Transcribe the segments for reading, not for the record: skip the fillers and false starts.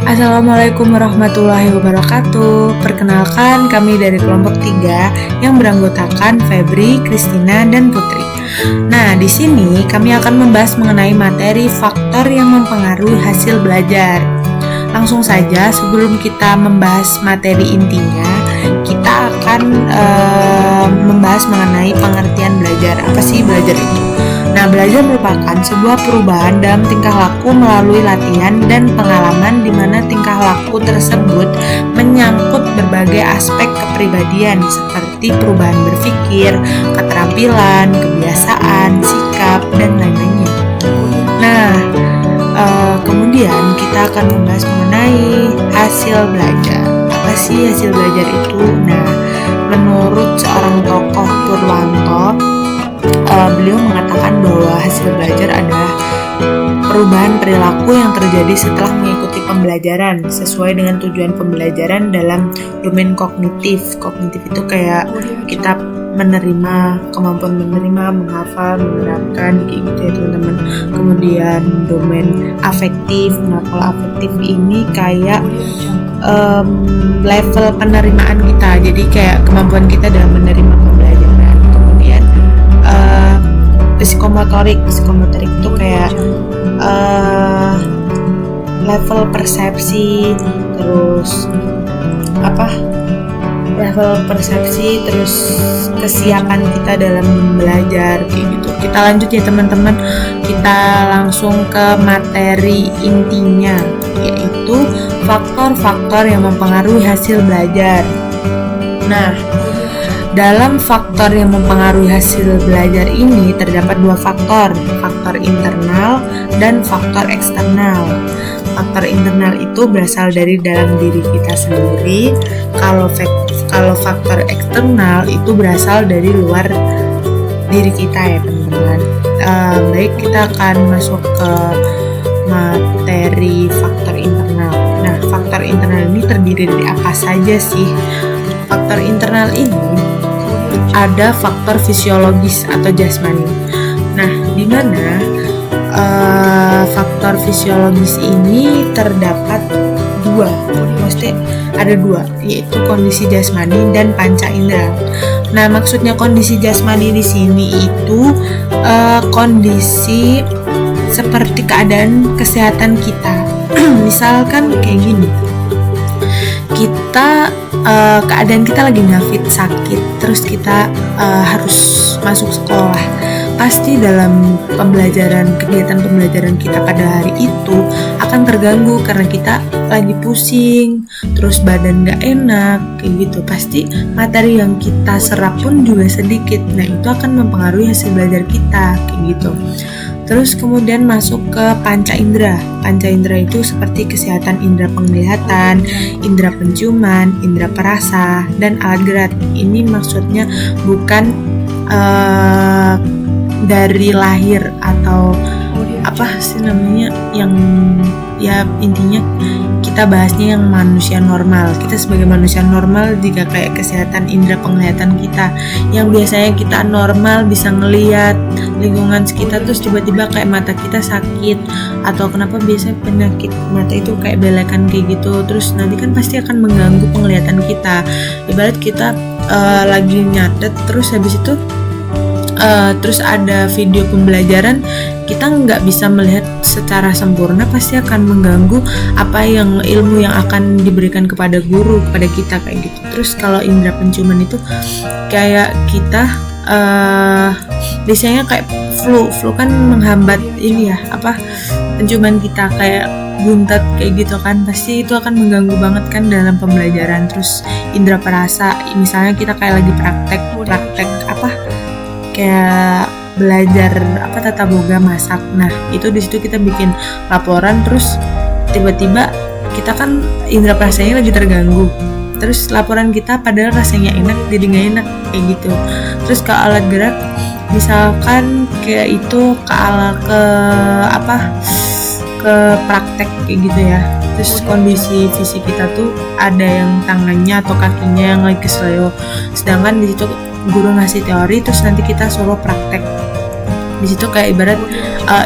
Assalamualaikum warahmatullahi wabarakatuh. Perkenalkan, kami dari kelompok 3 yang beranggotakan Febri, Kristina, dan Putri. Nah, di sini kami akan membahas mengenai materi faktor yang mempengaruhi hasil belajar. Langsung saja, sebelum kita membahas materi intinya, kita akan membahas mengenai pengertian belajar. Apa sih belajar itu? Nah, belajar merupakan sebuah perubahan dalam tingkah laku melalui latihan dan pengalaman di mana tingkah laku tersebut menyangkut berbagai aspek kepribadian seperti perubahan berpikir, keterampilan, kebiasaan, sikap, dan lain-lainnya. Nah, kemudian kita akan membahas mengenai hasil belajar. Apa sih hasil belajar itu? Nah, menurut seorang tokoh Purwanto, beliau mengatakan bahwa hasil belajar adalah perubahan perilaku yang terjadi setelah mengikuti pembelajaran sesuai dengan tujuan pembelajaran dalam domain kognitif. Kognitif itu kayak kita menerima, kemampuan menerima, menghafal, menerapkan, kayak gitu ya teman-teman. Kemudian domain afektif. Nah, kalau afektif ini kayak level penerimaan kita. Jadi kayak kemampuan kita dalam menerima pembelajaran. Kemudian psikomotorik itu kayak level persepsi, terus terus kesiapan kita dalam belajar kayak gitu. Kita lanjut ya teman-teman, kita langsung ke materi intinya, yaitu faktor-faktor yang mempengaruhi hasil belajar. Nah, dalam faktor yang mempengaruhi hasil belajar ini terdapat dua faktor internal dan faktor eksternal. Faktor internal itu berasal dari dalam diri kita sendiri, kalau faktor eksternal itu berasal dari luar diri kita ya teman-teman. Baik, kita akan masuk ke materi faktor internal. Nah, faktor internal ini terdiri dari apa saja sih? Faktor internal ini ada faktor fisiologis atau jasmani. Nah, di mana faktor fisiologis ini terdapat ada dua, yaitu kondisi jasmani dan panca indera. Nah, maksudnya kondisi jasmani di sini itu kondisi seperti keadaan kesehatan kita. Misalkan kayak gini, kita keadaan kita lagi nggak fit, sakit, terus kita harus masuk sekolah. Pasti dalam kegiatan pembelajaran kita pada hari itu akan terganggu karena kita lagi pusing, terus badan nggak enak kayak gitu. Pasti materi yang kita serap pun juga sedikit. Nah, itu akan mempengaruhi hasil belajar kita kayak gitu. Terus kemudian masuk ke panca indera. Panca indera itu seperti kesehatan indera penglihatan, indera penciuman, indera perasa, dan alat gerak. Ini maksudnya bukan dari lahir atau apa sih namanya, yang ya intinya kita bahasnya yang manusia normal. Kita sebagai manusia normal jika kayak kesehatan indera penglihatan kita yang biasanya kita normal bisa ngelihat lingkungan sekitar, terus tiba-tiba kayak mata kita sakit, atau kenapa biasanya penyakit mata itu kayak belekan kayak gitu, terus nanti kan pasti akan mengganggu penglihatan kita. Ibarat kita lagi nyatet, terus habis itu terus ada video pembelajaran, kita nggak bisa melihat secara sempurna, pasti akan mengganggu ilmu yang akan diberikan kepada guru, kepada kita kayak gitu. Terus kalau indera penciuman itu kayak kita biasanya kayak flu kan menghambat penciuman kita, kayak buntet kayak gitu kan, pasti itu akan mengganggu banget kan dalam pembelajaran. Terus indera perasa, misalnya kita kayak lagi praktek kayak belajar tata boga masak. Nah, itu di situ kita bikin laporan, terus tiba-tiba kita kan indera perasanya lagi terganggu, terus laporan kita padahal rasanya enak jadi nggak enak kayak gitu. Terus ke alat gerak, misalkan kayak itu ke praktek kayak gitu ya. Terus kondisi fisik kita tuh ada yang tangannya atau kakinya yang lagi kesleo, sedangkan di situ guru ngasih teori, terus nanti kita suruh praktek. Di situ kayak ibarat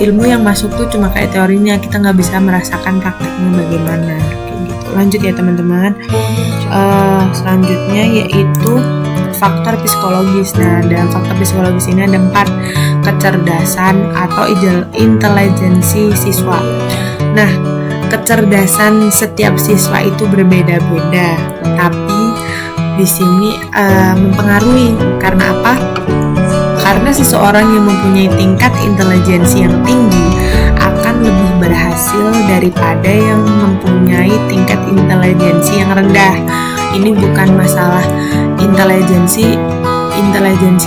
ilmu yang masuk tuh cuma kayak teorinya, kita nggak bisa merasakan prakteknya bagaimana. Kayak Lanjut ya teman-teman. Selanjutnya yaitu faktor psikologis. Nah, dalam faktor psikologis ini ada 4: kecerdasan atau intelijensi siswa. Nah, kecerdasan setiap siswa itu berbeda-beda, tapi di sini mempengaruhi. Karena apa? Karena seseorang yang mempunyai tingkat intelijensi yang tinggi akan lebih berhasil daripada yang mempunyai tingkat intelijensi yang rendah. Ini bukan masalah intelijensi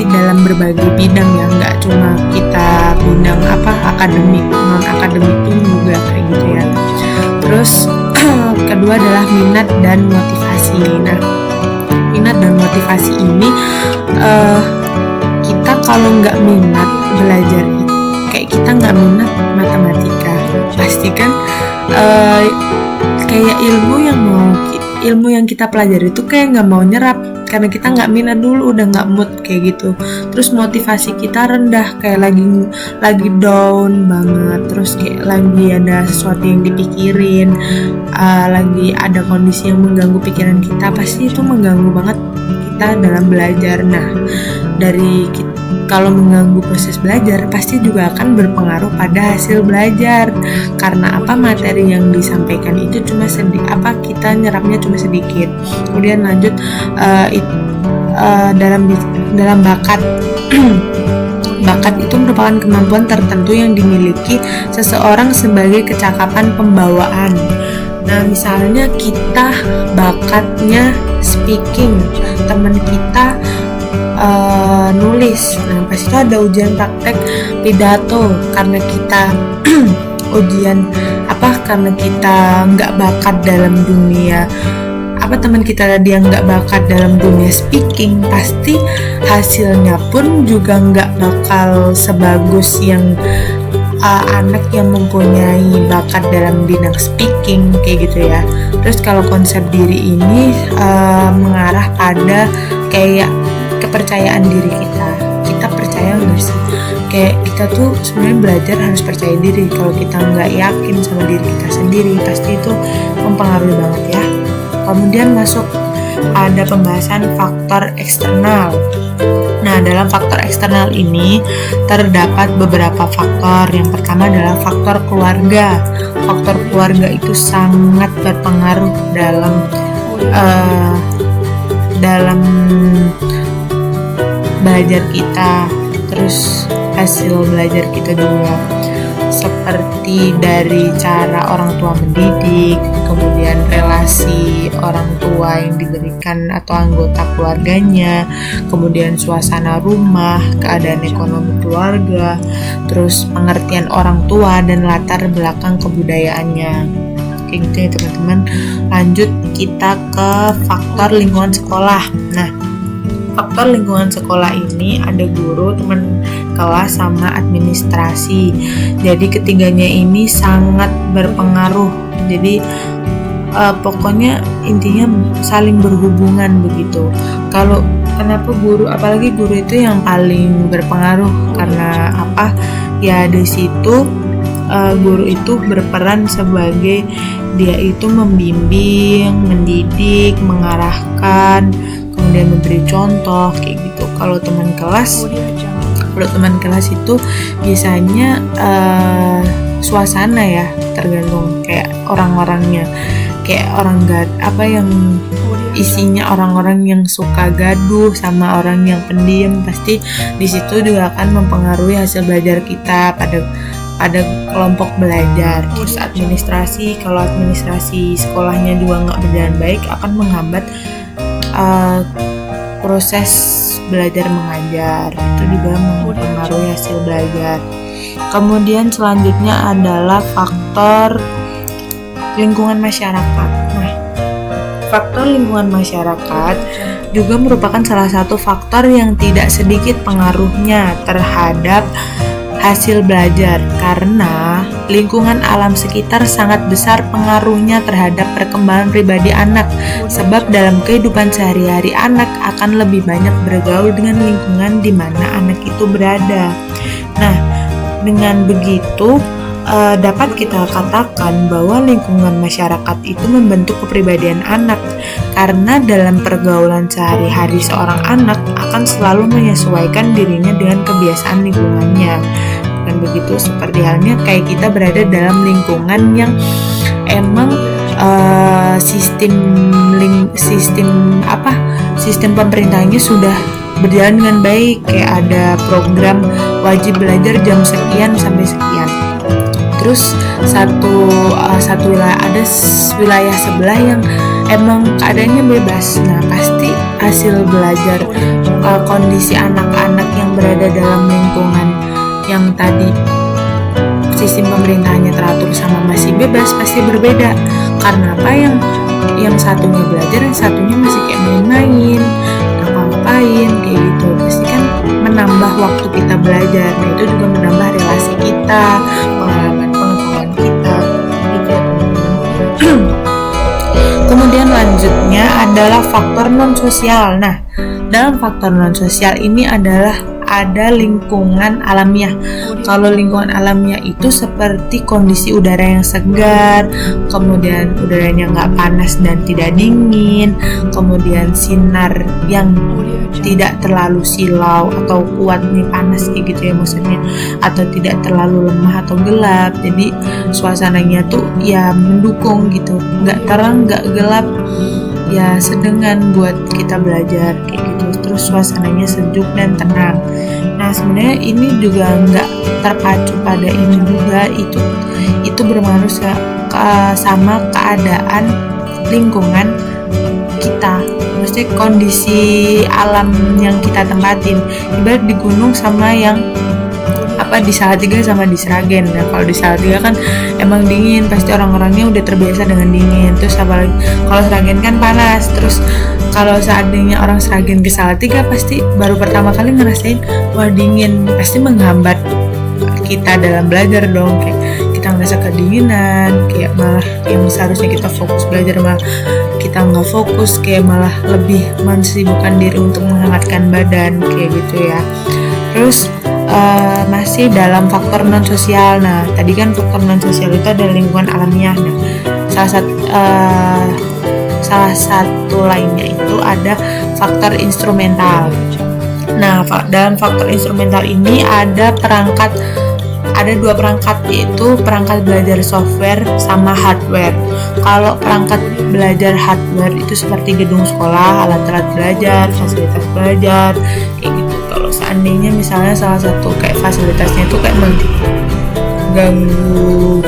dalam berbagai bidang ya, nggak cuma kita bidang akademik, non akademik pun juga kayak gitu ya. Terus kedua adalah minat dan motivasi. Nah, minat dan motivasi ini kita kalau nggak minat belajar, kayak kita nggak minat matematika, pasti kan kayak ilmu yang kita pelajari itu kayak nggak mau nyerap, karena kita nggak minat dulu, udah nggak mood kayak gitu. Terus motivasi kita rendah, kayak lagi down banget, terus kayak lagi ada sesuatu yang dipikirin, lagi ada kondisi yang mengganggu pikiran kita, pasti itu mengganggu banget kita dalam belajar. Nah, kalau mengganggu proses belajar pasti juga akan berpengaruh pada hasil belajar. Karena apa? Materi yang disampaikan itu cuma kita nyerapnya cuma sedikit. Kemudian lanjut dalam bakat. Bakat itu merupakan kemampuan tertentu yang dimiliki seseorang sebagai kecakapan pembawaan. Nah, misalnya kita bakatnya speaking, teman kita nulis. Nah, pas itu ada ujian praktek pidato, karena kita karena kita nggak bakat dalam dunia teman kita dia nggak bakat dalam dunia speaking, pasti hasilnya pun juga nggak bakal sebagus yang anak yang mempunyai bakat dalam bidang speaking kayak gitu ya. Terus kalau konsep diri ini mengarah pada kayak kepercayaan diri kita percaya nggak sih? Kayak kita tuh sebenarnya belajar harus percaya diri. Kalau kita nggak yakin sama diri kita sendiri, pasti itu mempengaruhi banget ya. Kemudian masuk ada pembahasan faktor eksternal. Nah, dalam faktor eksternal ini terdapat beberapa faktor. Yang pertama adalah faktor keluarga. Faktor keluarga itu sangat berpengaruh dalam belajar kita, terus hasil belajar kita juga, seperti dari cara orang tua mendidik, kemudian relasi orang tua yang diberikan atau anggota keluarganya, kemudian suasana rumah, keadaan ekonomi keluarga, terus pengertian orang tua dan latar belakang kebudayaannya. Kayak gitu ya teman-teman. Lanjut kita ke faktor lingkungan sekolah. Nah, faktor lingkungan sekolah ini ada guru, teman kelas, sama administrasi. Jadi ketiganya ini sangat berpengaruh. Jadi pokoknya intinya saling berhubungan begitu. Kenapa guru, apalagi guru itu yang paling berpengaruh? Karena apa? Ya di situ guru itu berperan sebagai dia itu membimbing, mendidik, mengarahkan, kemudian memberi contoh kayak gitu. Kalau teman kelas itu biasanya suasana ya, tergantung kayak orang-orangnya, kayak yang isinya orang-orang yang suka gaduh sama orang yang pendiam, pasti di situ juga akan mempengaruhi hasil belajar kita pada kelompok belajar. Terus administrasi, kalau administrasi sekolahnya juga nggak berjalan baik, akan menghambat proses belajar mengajar, itu juga mempengaruhi hasil belajar. Kemudian selanjutnya adalah faktor lingkungan masyarakat. Nah, faktor lingkungan masyarakat juga merupakan salah satu faktor yang tidak sedikit pengaruhnya terhadap hasil belajar, karena lingkungan alam sekitar sangat besar pengaruhnya terhadap perkembangan pribadi anak, sebab dalam kehidupan sehari-hari anak akan lebih banyak bergaul dengan lingkungan di mana anak itu berada. Nah, dengan begitu dapat kita katakan bahwa lingkungan masyarakat itu membentuk kepribadian anak, karena dalam pergaulan sehari-hari seorang anak akan selalu menyesuaikan dirinya dengan kebiasaan lingkungannya. Dan begitu seperti halnya kayak kita berada dalam lingkungan yang emang sistem pemerintahnya sudah berjalan dengan baik, kayak ada program wajib belajar jam sekian sampai sekian. Terus satu wilayah sebelah yang emang keadaannya bebas. Nah, pasti hasil belajar kondisi anak-anak yang berada dalam lingkungan yang tadi sistem pemerintahnya teratur sama masih bebas pasti berbeda. Karena apa, yang satunya belajar, yang satunya masih kayak main-main, ngapain kayak gitu. Pasti kan menambah waktu kita belajar. Nah, itu juga menambah relasi kita, pengetahuan kita gitu. Kemudian lanjutnya adalah faktor non sosial. Nah, dalam faktor non sosial ini ada lingkungan alamiah. Kalau lingkungan alamiah itu seperti kondisi udara yang segar, kemudian udaranya nggak panas dan tidak dingin, kemudian sinar yang tidak terlalu silau atau kuat nih panas kayak gitu ya maksudnya, atau tidak terlalu lemah atau gelap. Jadi suasananya tuh ya mendukung gitu, nggak terang nggak gelap, ya sedengan buat kita belajar kayak gitu. Terus suasananya sejuk dan tenang. Nah, sebenarnya ini juga nggak terpacu pada ini juga, itu berpengaruh sama keadaan lingkungan kita, maksudnya kondisi alam yang kita tempatin. Ibarat di gunung sama yang di Salatiga sama di Sragen. Nah, kalau di Salatiga kan emang dingin, pasti orang-orangnya udah terbiasa dengan dingin. Terus apalagi kalau Sragen kan panas. Terus kalau seandainya orang Sragen ke Salatiga pasti baru pertama kali ngerasain wah dingin, pasti menghambat kita dalam belajar dong. Kayak kita ngerasa kedinginan, kayak malah yang seharusnya kita fokus belajar malah kita nggak fokus, kayak malah lebih mensibukkan diri untuk menghangatkan badan kayak gitu ya. Terus masih dalam faktor non sosial. Nah, tadi kan faktor non sosial itu ada lingkungan alamiah. Nah, salah satu lainnya itu ada faktor instrumental. Nah, dalam faktor instrumental ini ada dua perangkat, yaitu perangkat belajar software sama hardware. Kalau perangkat belajar hardware itu seperti gedung sekolah, alat-alat belajar, fasilitas belajar kayak gitu. Kalau seandainya misalnya salah satu kayak fasilitasnya itu kayak mengganggu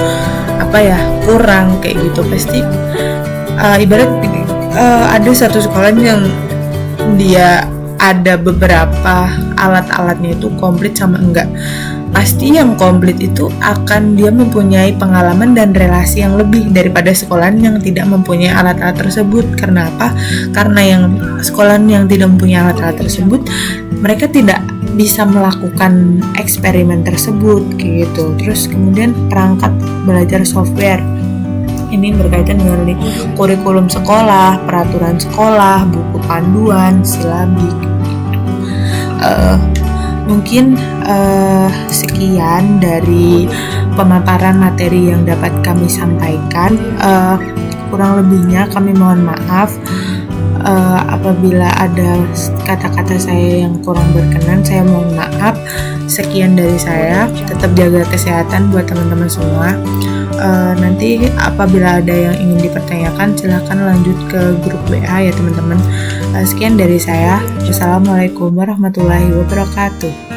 kurang kayak gitu, pasti ibarat ada satu sekolah yang dia ada beberapa alat-alatnya itu komplit sama enggak, pasti yang komplit itu akan dia mempunyai pengalaman dan relasi yang lebih daripada sekolahan yang tidak mempunyai alat-alat tersebut. Karena apa? Karena yang sekolahan yang tidak mempunyai alat-alat tersebut, mereka tidak bisa melakukan eksperimen tersebut kayak gitu. Terus kemudian perangkat belajar software ini berkaitan dengan kurikulum sekolah, peraturan sekolah, buku panduan, silabik. Mungkin sekian dari pemaparan materi yang dapat kami sampaikan. Kurang lebihnya kami mohon maaf apabila ada kata-kata saya yang kurang berkenan. Saya mohon maaf. Sekian dari saya. Tetap jaga kesehatan buat teman-teman semua. Nanti apabila ada yang ingin dipertanyakan, silahkan lanjut ke grup WA ya teman-teman. Sekian dari saya. Wassalamualaikum warahmatullahi wabarakatuh.